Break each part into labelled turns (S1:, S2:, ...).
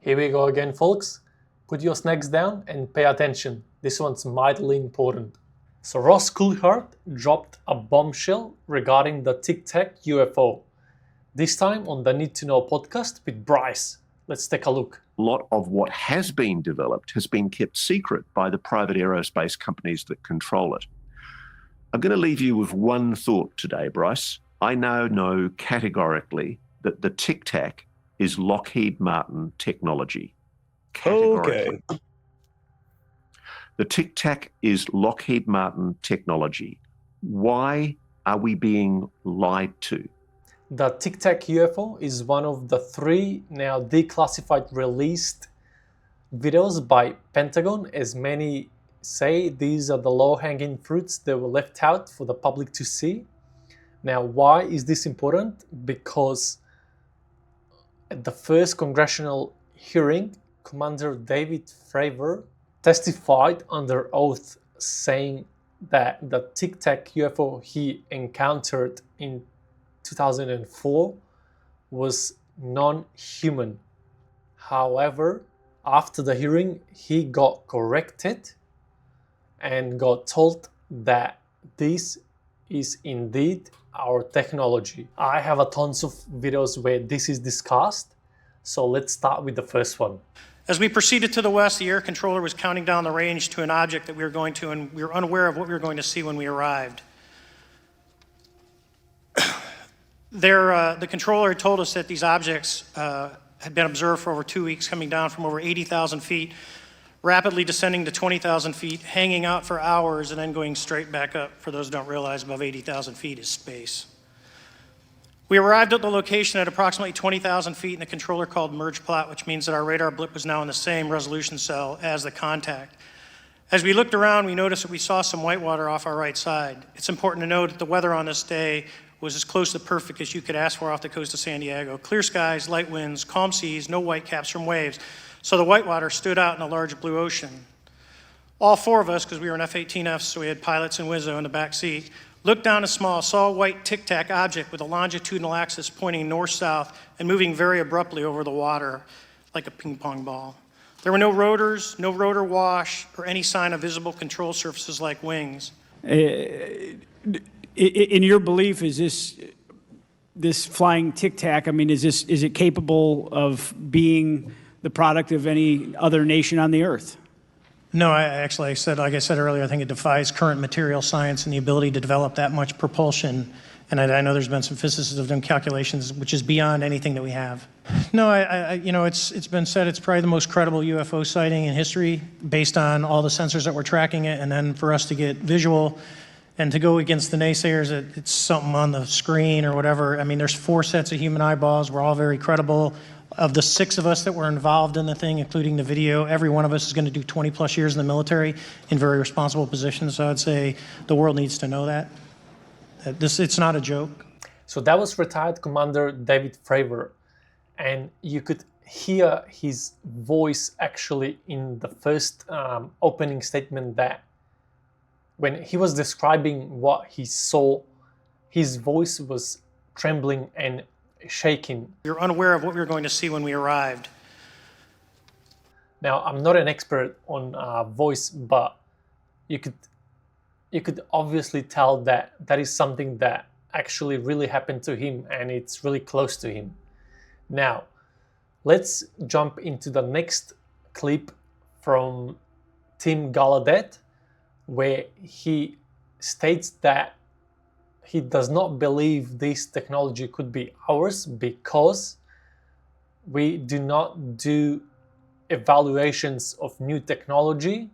S1: Here we go again, folks. Put your snacks down and pay attention. This one's mightily important. So Ross Coulthart dropped a bombshell regarding the Tic Tac UFO. This time on the Need to Know podcast with Bryce. Let's take a look.
S2: A lot of what has been developed has been kept secret by the private aerospace companies that control it. I'm going to leave you with one thought today, Bryce. I now know categorically that the Tic Tac is Lockheed Martin technology. Categorically. Okay. The Tic Tac is Lockheed Martin technology. Why are we being lied to?
S1: The Tic Tac UFO is one of the 3 now declassified released videos by Pentagon. As many say, these are the low-hanging fruits that were left out for the public to see. Now, why is this important? Because at the first congressional hearing, Commander David Fravor testified under oath saying that the Tic Tac UFO he encountered in 2004 was non-human. However, after the hearing, he got corrected and got told that this is indeed our technology. I have a tons of videos where this is discussed, so let's start with the first one.
S3: As we proceeded to the west, the air controller was counting down the range to an object that we were going to, and we were unaware of what we were going to see when we arrived. The controller had told us that these objects had been observed for over 2 weeks, coming down from over 80,000 feet, rapidly descending to 20,000 feet, hanging out for hours, and then going straight back up. For those who don't realize, above 80,000 feet is space. We arrived at the location at approximately 20,000 feet, and the controller called merge plot, which means that our radar blip was now in the same resolution cell as the contact. As we looked around, we noticed that we saw some whitewater off our right side. It's important to note that the weather on this day was as close to perfect as you could ask for off the coast of San Diego. Clear skies, light winds, calm seas, no whitecaps from waves. So the whitewater stood out in a large blue ocean. All 4 of us, because we were in F-18Fs, so we had pilots and Wizzo in the back seat, looked down and saw a white Tic Tac object with a longitudinal axis pointing north-south and moving very abruptly over the water like a ping pong ball. There were no rotors, no rotor wash, or any sign of visible control surfaces like wings.
S4: In your belief, is this flying Tic Tac, I mean, is it capable of being the product of any other nation on the earth?
S3: No, like I said earlier, I think it defies current material science and the ability to develop that much propulsion. And I know there's been some physicists who have done calculations, which is beyond anything that we have. No, it's been said it's probably the most credible UFO sighting in history based on all the sensors that were tracking it, and then for us to get visual and to go against the naysayers that it's something on the screen or whatever. I mean, there's 4 sets of human eyeballs. We're all very credible. Of the 6 of us that were involved in the thing, including the video, every one of us is going to do 20 plus years in the military in very responsible positions. So I'd say the world needs to know that it's not a joke.
S1: So that was retired Commander David Fravor, and you could hear his voice actually in the first opening statement, that when he was describing what he saw, his voice was trembling and shaking.
S3: We were unaware of what we were going to see when we arrived.
S1: Now, I'm not an expert on voice, but you could obviously tell that that is something that actually really happened to him, and it's really close to him. Now, let's jump into the next clip from Tim Gallaudet, where he states that he does not believe this technology could be ours because we do not do evaluations of new technology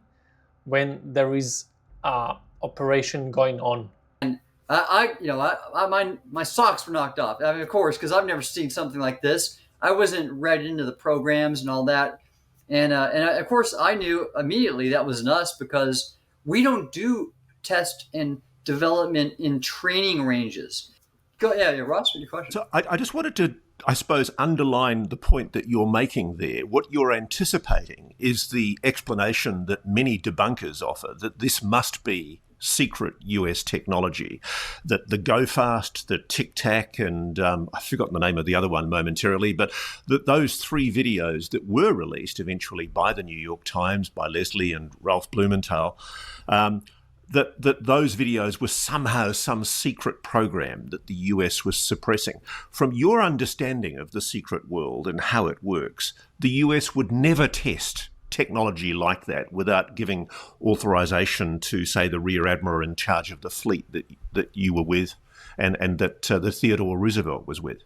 S1: when there is operation going on.
S5: And my socks were knocked off. I mean, of course, because I've never seen something like this. I wasn't read into the programs and all that. And of course, I knew immediately that wasn't us because we don't do test and development in training ranges. Yeah, Ross, what your question?
S2: So I just wanted to, I suppose, underline the point that you're making there. What you're anticipating is the explanation that many debunkers offer, that this must be secret US technology, that the Go Fast, the Tic Tac, and I've forgotten the name of the other one momentarily, but those 3 videos that were released eventually by the New York Times, by Leslie and Ralph Blumenthal, that those videos were somehow some secret program that the US was suppressing. From your understanding of the secret world and how it works, the US would never test technology like that without giving authorization to, say, the Rear Admiral in charge of the fleet that you were with and that the Theodore Roosevelt was with.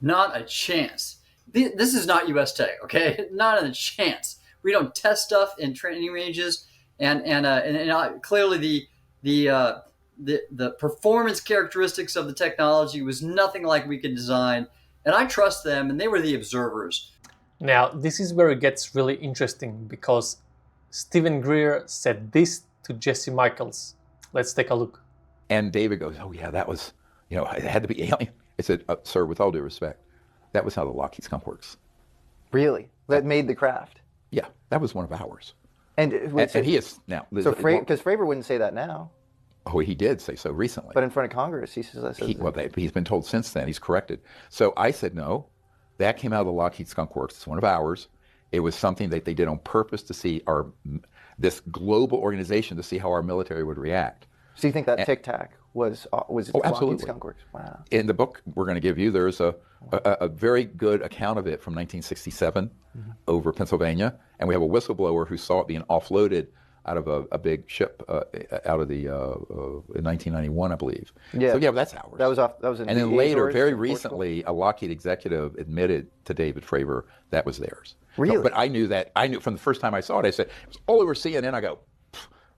S5: Not a chance. This is not U.S. tech, okay? Not a chance. We don't test stuff in training ranges, and clearly the performance characteristics of the technology was nothing like we could design. And I trust them, and they were the observers.
S1: Now, this is where it gets really interesting because Stephen Greer said this to Jesse Michaels. Let's take a look.
S6: And David goes, oh yeah, that was, it had to be alien. I said, sir, with all due respect, that was how the Lockheed skunk works.
S7: Really? That made the craft?
S6: Yeah, that was one of ours.
S7: And
S6: he is now.
S7: So because Fravor wouldn't say that now.
S6: Oh, he did say so recently.
S7: But in front of Congress, he says
S6: he's been told since then. He's corrected. So I said, no, that came out of the Lockheed Skunk Works. It's one of ours. It was something that they did on purpose to see this global organization to see how our military would react.
S7: So you think that Tic Tac was
S6: absolutely.
S7: Lockheed Skunk Works? Wow.
S6: In the book we're going to give you, there's a very good account of it from 1967 over Pennsylvania, and we have a whistleblower who saw it being offloaded out of a big ship out of the in 1991, I believe.
S7: Yeah.
S6: So yeah, that's ours.
S7: That was in
S6: and then
S7: the
S6: later,
S7: Azores,
S6: very recently, a Lockheed executive admitted to David Fravor that was theirs.
S7: Really?
S6: So, but I knew from the first time I saw it. I said it was all over CNN. I go,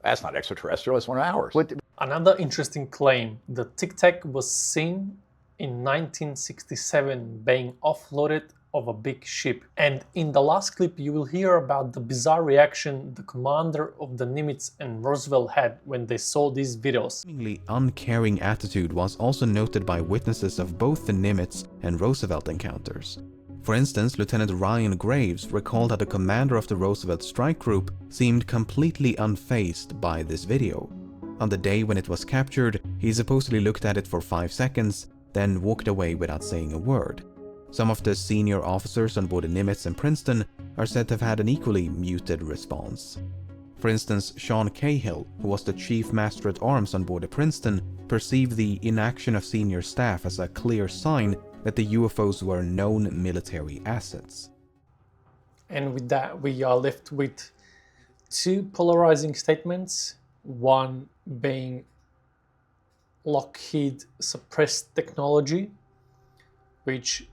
S6: that's not extraterrestrial. It's one of ours.
S1: Another interesting claim: the Tic Tac was seen in 1967 being offloaded of a big ship. And in the last clip you will hear about the bizarre reaction the commander of the Nimitz and Roosevelt had when they saw these videos.
S8: Seemingly uncaring attitude was also noted by witnesses of both the Nimitz and Roosevelt encounters. For instance, Lieutenant Ryan Graves recalled that the commander of the Roosevelt strike group seemed completely unfazed by this video. On the day when it was captured, he supposedly looked at it for 5 seconds, then walked away without saying a word. Some of the senior officers on board the Nimitz and Princeton are said to have had an equally muted response. For instance, Sean Cahill, who was the chief master at arms on board the Princeton, perceived the inaction of senior staff as a clear sign that the UFOs were known military assets.
S1: And with that, we are left with 2 polarizing statements, one being Lockheed suppressed technology, which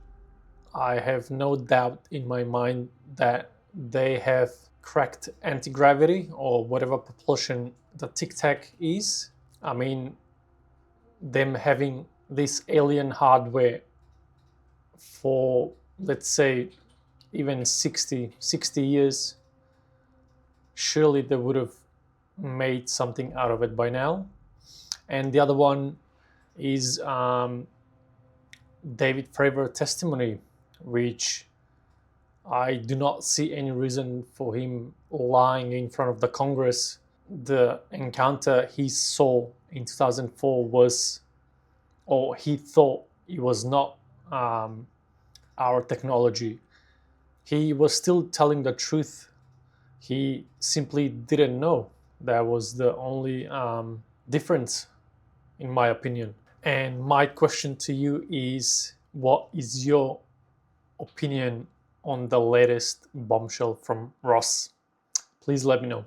S1: I have no doubt in my mind that they have cracked anti-gravity or whatever propulsion the Tic Tac is. I mean, them having this alien hardware for, let's say, even 60 years, surely they would have made something out of it by now. And the other one is David Fravor testimony, which I do not see any reason for him lying in front of the Congress. The encounter he saw in 2004 was, or he thought it was not our technology. He was still telling the truth. He simply didn't know. That was the only difference, in my opinion. And my question to you is, what is your opinion on the latest bombshell from Ross? Please let me know.